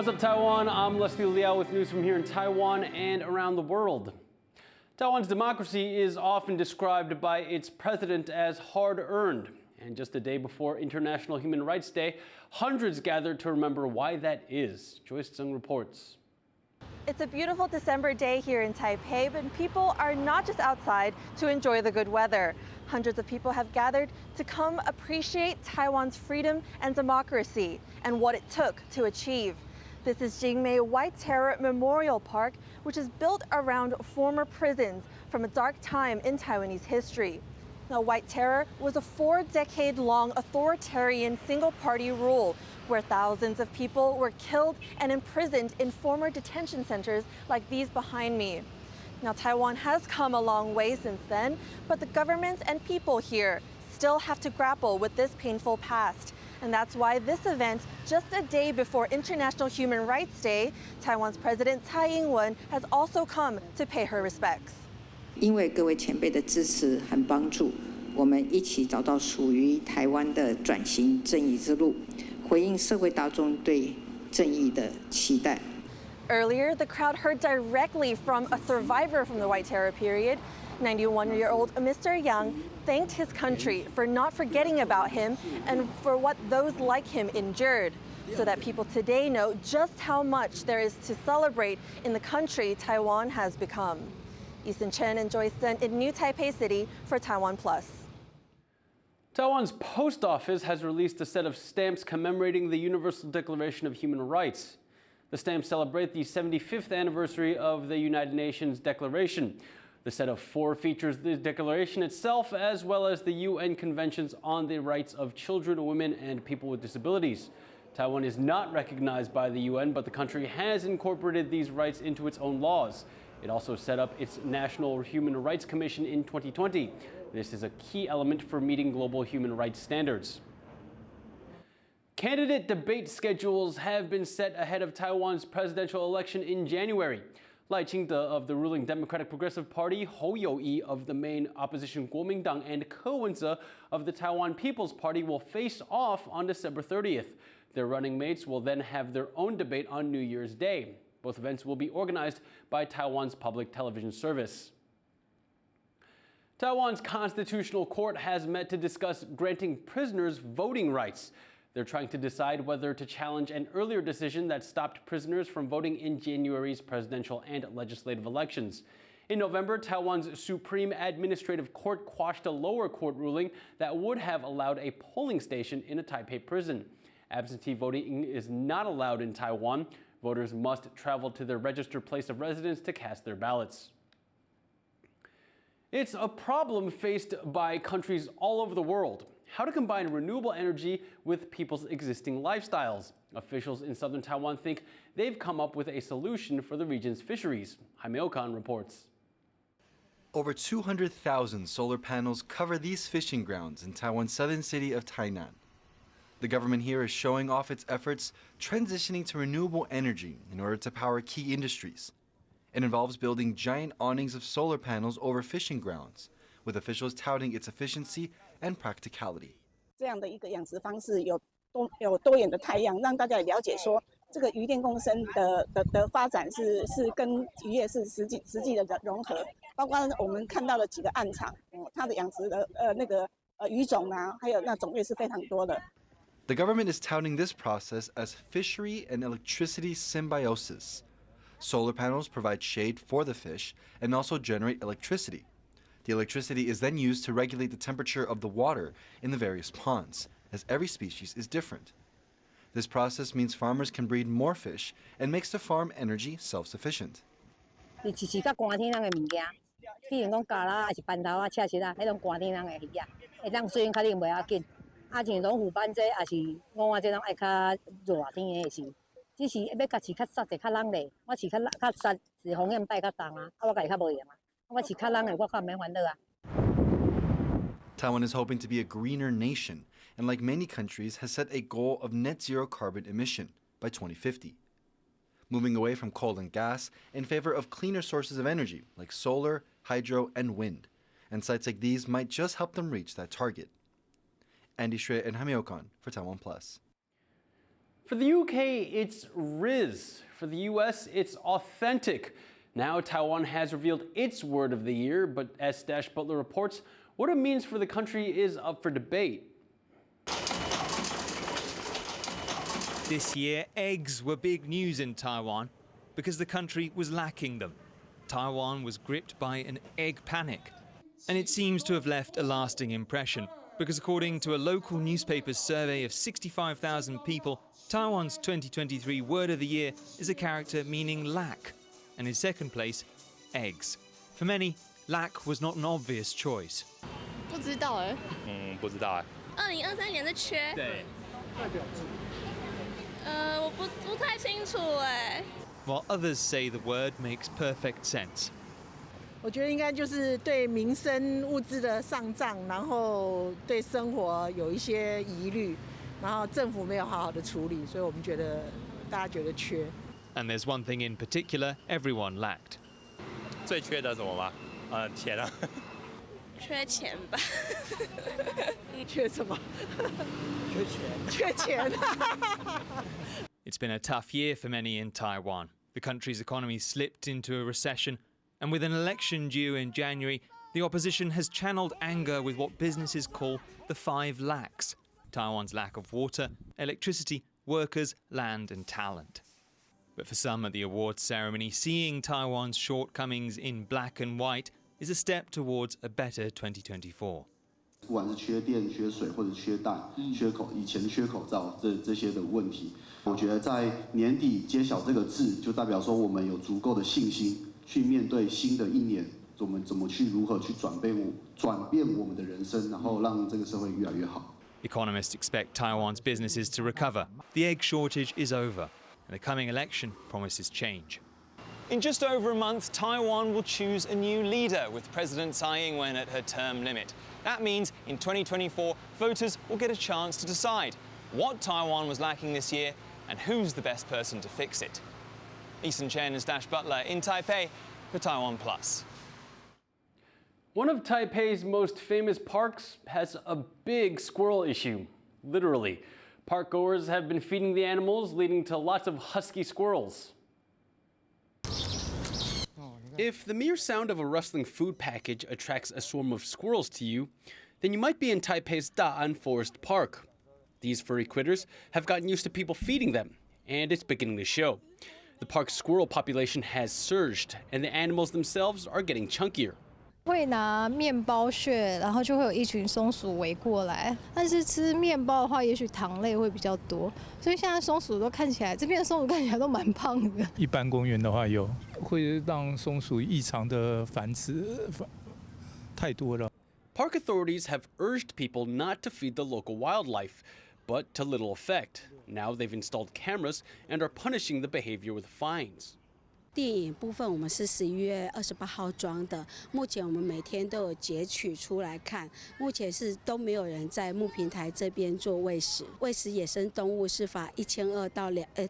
What's up, Taiwan? I'm Liao with news from here in Taiwan and around the world. Taiwan's democracy is often described by its president as hard-earned. And just a day before International Human Rights Day, hundreds gathered to remember why that is. Joyce Tseng reports. It's a beautiful December day here in Taipei, but people are not just outside to enjoy the good weather. Hundreds of people have gathered to come appreciate Taiwan's freedom and democracy and what it took to achieve. This is Jingmei White Terror Memorial Park, which is built around former prisons from a dark time in Taiwanese history. Now, White Terror was a 4-decade-long authoritarian single-party rule where thousands of people were killed and imprisoned in former detention centers like these behind me. Now, Taiwan has come a long way since then, but the government and people here still have to grapple with this painful past. And that's why this event, just a day before International Human Rights Day, Taiwan's President Tsai Ing-wen has also come to pay her respects. 因为各位前辈的支持和帮助，我们一起找到属于台湾的转型正义之路，回应社会大众对正义的期待。 Earlier, the crowd heard directly from a survivor from the White Terror period. 91-year-old Mr. Yang thanked his country for not forgetting about him and for what those like him endured, so that people today know just how much there is to celebrate in the country Taiwan has become. Easton Chen and Joyce Sun in New Taipei City for TaiwanPlus. Taiwan's post office has released a set of stamps commemorating the Universal Declaration of Human Rights. The stamps celebrate the 75th anniversary of the United Nations Declaration. The set of 4 features the declaration itself, as well as the UN conventions on the rights of children, women, and people with disabilities. Taiwan is not recognized by the UN, but the country has incorporated these rights into its own laws. It also set up its National Human Rights Commission in 2020. This is a key element for meeting global human rights standards. Candidate debate schedules have been set ahead of Taiwan's presidential election in January. Lai Ching-te of the ruling Democratic Progressive Party, Hou You-yi of the main opposition Kuomintang, and Ko Wen-je of the Taiwan People's Party will face off on December 30th. Their running mates will then have their own debate on New Year's Day. Both events will be organized by Taiwan's public television service. Taiwan's Constitutional Court has met to discuss granting prisoners voting rights. They're trying to decide whether to challenge an earlier decision that stopped prisoners from voting in January's presidential and legislative elections. In November, Taiwan's Supreme Administrative Court quashed a lower court ruling that would have allowed a polling station in a Taipei prison. Absentee voting is not allowed in Taiwan. Voters must travel to their registered place of residence to cast their ballots. It's a problem faced by countries all over the world. How to combine renewable energy with people's existing lifestyles. Officials in southern Taiwan think they've come up with a solution for the region's fisheries. Jaime Okan reports. Over 200,000 solar panels cover these fishing grounds in Taiwan's southern city of Tainan. The government here is showing off its efforts transitioning to renewable energy in order to power key industries. It involves building giant awnings of solar panels over fishing grounds, with officials touting its efficiency and practicality. 这样的一个养殖方式有多元的太阳，让大家也了解说这个渔电共生的发展是跟渔业是实际的融合，包括我们看到了几个岸场，它的养殖的鱼种啊，还有那种类是非常多的。 The government is touting this process as fishery and electricity symbiosis. Solar panels provide shade for the fish and also generate electricity. The electricity is then used to regulate the temperature of the water in the various ponds, as every species is different. This process means farmers can breed more fish and makes the farm energy self-sufficient. Taiwan is hoping to be a greener nation, and like many countries, has set a goal of net zero carbon emission by 2050, moving away from coal and gas in favor of cleaner sources of energy like solar, hydro, and wind, and sites like these might just help them reach that target. Andy Shrey and Jaime Okan for TaiwanPlus. For the UK, it's Riz. For the US, it's authentic. Now Taiwan has revealed its word of the year, but as Dash Butler reports, what it means for the country is up for debate. This year, eggs were big news in Taiwan because the country was lacking them. Taiwan was gripped by an egg panic, and it seems to have left a lasting impression because according to a local newspaper's survey of 65,000 people, Taiwan's 2023 word of the year is a character meaning lack, and in second place, eggs. For many, lack was not an obvious choice. 不知道哎。不知道哎。2023年的缺。对。我不太清楚哎。While others say the word makes perfect sense. 我觉得应该就是对民生物资的上涨，然后对生活有一些疑虑，然后政府没有好好的处理，所以我们觉得大家觉得缺。And there's one thing in particular everyone lacked. 最缺的什么吗？钱啊。缺钱吧。缺什么？缺钱。It's been a tough year for many in Taiwan. The country's economy slipped into a recession, and with an election due in January, the opposition has channeled anger with what businesses call the 5 lacks: Taiwan's lack of water, electricity, workers, land and talent. But for some at the awards ceremony, seeing Taiwan's shortcomings in black and white is a step towards a better 2024. 不管是缺电、缺水或者缺蛋、以前缺口罩这些的问题，我觉得在年底揭晓这个字，就代表说我们有足够的信心去面对新的一年，我们如何去转变我们的人生，然后让这个社会越来越好。Economists expect Taiwan's businesses to recover. The egg shortage is over, and the coming election promises change. In just over a month, Taiwan will choose a new leader, with President Tsai Ing-wen at her term limit. That means in 2024, voters will get a chance to decide what Taiwan was lacking this year and who's the best person to fix it. Eason Chen and Dash Butler in Taipei for TaiwanPlus. One of Taipei's most famous parks has a big squirrel issue, literally. Park goers have been feeding the animals, leading to lots of husky squirrels. If the mere sound of a rustling food package attracts a swarm of squirrels to you, then you might be in Taipei's Da'an Forest Park. These furry critters have gotten used to people feeding them, and it's beginning to show. The park's squirrel population has surged, and the animals themselves are getting chunkier. 会拿面包屑，然后就会有一群松鼠围过来。但是吃面包的话，也许糖类会比较多，所以现在松鼠都看起来，这边的松鼠看起来都蛮胖的。一般公园的话会让松鼠异常的繁殖，太多了。Park authorities have urged people not to feed the local wildlife, but to little effect. Now they've installed cameras and are punishing the behavior with fines. 电影部分我们是11月28号装的，目前我们每天都有截取出来看，目前是都没有人在木平台这边做喂食，喂食野生动物是罚1200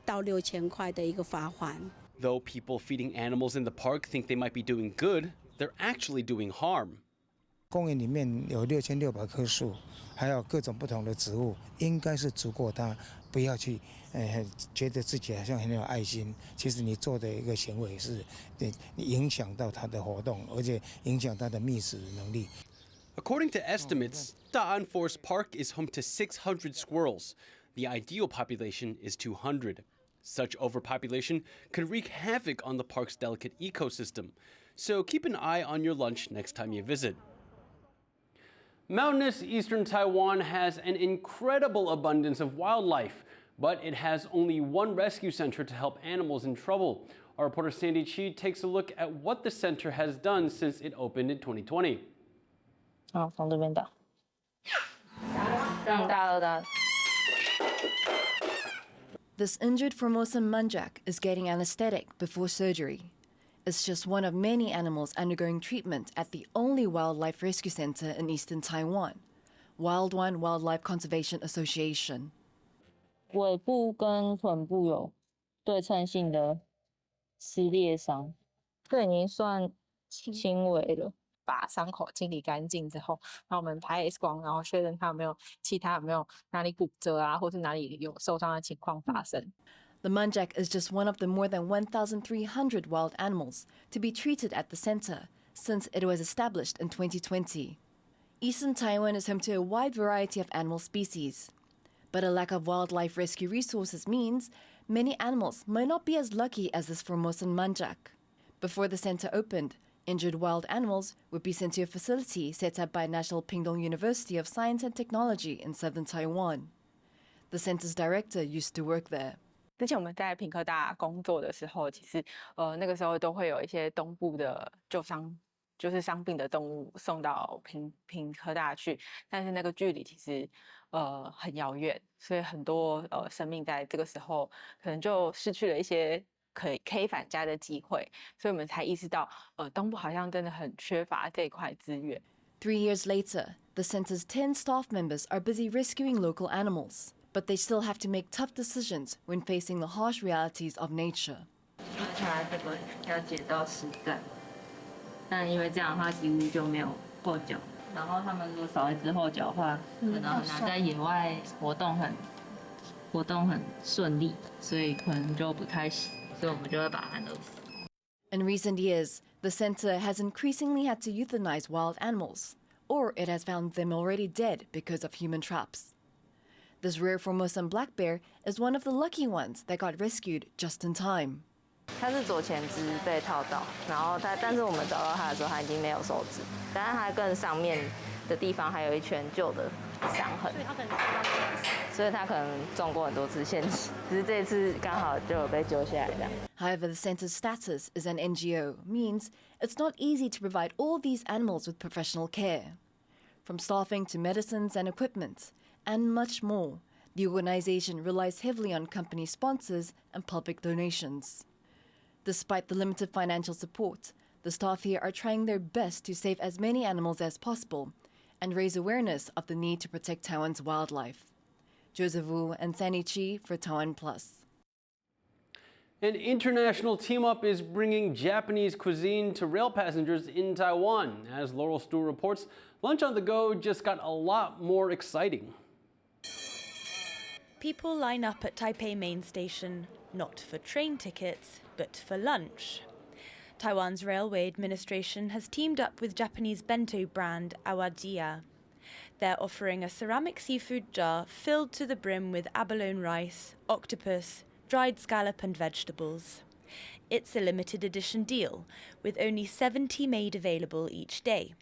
到6000块的一个罚款。Though people feeding animals in the park think they might be doing good, they're actually doing harm. 公园里面有6600棵树，还有各种不同的植物，应该是足够它不要去觉得自己好像很有爱心。其实你做的一个行为是影响到它的活动，而且影响它的觅食能力。According to estimates, Da'an Forest Park is home to 600 squirrels. The ideal population is 200. Such overpopulation could wreak havoc on the park's delicate ecosystem. So keep an eye on your lunch next time you visit. Mountainous eastern Taiwan has an incredible abundance of wildlife, but it has only one rescue center to help animals in trouble. Our reporter Sandy Chi takes a look at what the center has done since it opened in 2020. 从这边打。打了。This injured Formosan muntjac is getting anesthetic before surgery. It's just one of many animals undergoing treatment at the only wildlife rescue center in eastern Taiwan, Wild One Wildlife Conservation Association. 尾部跟臀部有对称性的撕裂伤，这已经算轻微了。把伤口清理干净之后，然后我们拍 X 光，然后确认它有没有其他有没有哪里骨折啊，或是哪里有受伤的情况发生。The muntjac is just one of the more than 1,300 wild animals to be treated at the center since it was established in 2020. Eastern Taiwan is home to a wide variety of animal species, but a lack of wildlife rescue resources means many animals might not be as lucky as this Formosan muntjac. Before the center opened, injured wild animals would be sent to a facility set up by National Pingtung University of Science and Technology in southern Taiwan. The center's director used to work there. 之前我们在屏科大工作的时候，其实那个时候都会有一些东部的旧伤，就是伤病的动物送到屏科大去，但是那个距离其实很遥远，所以很多生命在这个时候可能就失去了一些可以返家的机会，所以我们才意识到东部好像真的很缺乏这一块资源。3 years later, the center's 10 staff members are busy rescuing local animals. But they still have to make tough decisions when facing the harsh realities of nature. 它这个要解到10站，但因为这样的话几乎就没有后脚。然后他们如果少一只后脚的话，可能很难在野外活动很顺利，所以可能就不太行，所以我们就会把它勒死。In recent years, the center has increasingly had to euthanize wild animals, or it has found them already dead because of human traps. This rare Formosan black bear is one of the lucky ones that got rescued just in time. 它是左前肢被套到，然后但是我们找到它的时候，它已经没有手指，但是它更上面的地方还有一圈旧的伤痕，所以它可能中过很多次限制，只是这一次刚好就有被救下来这样。However, the center's status as an NGO means it's not easy to provide all these animals with professional care. From staffing to medicines and equipment, and much more, the organization relies heavily on company sponsors and public donations. Despite the limited financial support, the staff here are trying their best to save as many animals as possible and raise awareness of the need to protect Taiwan's wildlife. Joseph Wu and Sandy Chi for TaiwanPlus. An international team-up is bringing Japanese cuisine to rail passengers in Taiwan. As Laurel Stewart reports, lunch on the go just got a lot more exciting. People line up at Taipei main station, not for train tickets, but for lunch. Taiwan's railway administration has teamed up with Japanese bento brand Awajiya. They're offering a ceramic seafood jar filled to the brim with abalone rice, octopus, dried scallop and vegetables. It's a limited edition deal, with only 70 made available each day.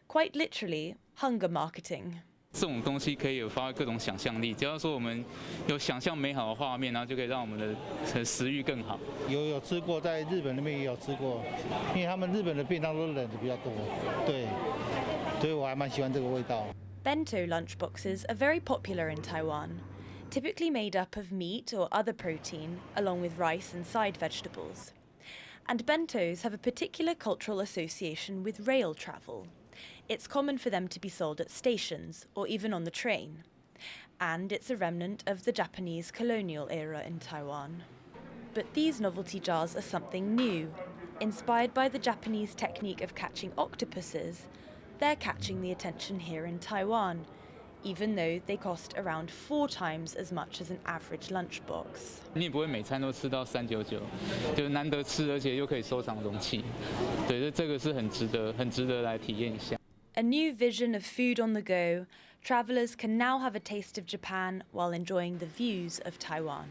Quite literally, hunger marketing. 这种东西可以有发挥各种想象力，只要说我们有想象美好的画面，然后就可以让我们的食欲更好。有吃过，在日本那边也有吃过，因为他们日本的便当都冷的比较多，对，所以我还蛮喜欢这个味道。Bento lunchboxes are very popular in Taiwan, typically made up of meat or other protein, along with rice and side vegetables. And bentos have a particular cultural association with rail travel. It's common for them to be sold at stations or even on the train. And it's a remnant of the Japanese colonial era in Taiwan. But these novelty jars are something new. Inspired by the Japanese technique of catching octopuses, they're catching the attention here in Taiwan, even though they cost around 4 times as much as an average lunchbox. 你也不会每餐都吃到399，就难得吃，而且又可以收藏容器。对，这个是很值得来体验一下。A new vision of food on the go, travellers can now have a taste of Japan while enjoying the views of Taiwan.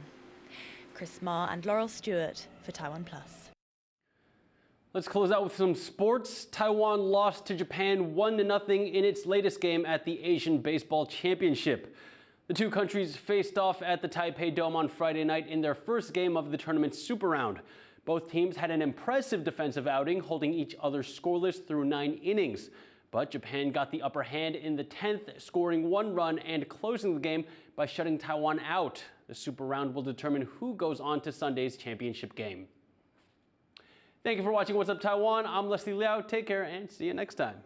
Chris Ma and Laurel Stewart for TaiwanPlus. Let's close out with some sports. Taiwan lost to Japan 1-0 in its latest game at the Asian Baseball Championship. The two countries faced off at the Taipei Dome on Friday night in their first game of the tournament's Super Round. Both teams had an impressive defensive outing, holding each other scoreless through 9 innings. But Japan got the upper hand in the 10th, scoring 1 run and closing the game by shutting Taiwan out. The Super Round will determine who goes on to Sunday's championship game. Thank you for watching What's Up Taiwan. I'm Liao. Take care and see you next time.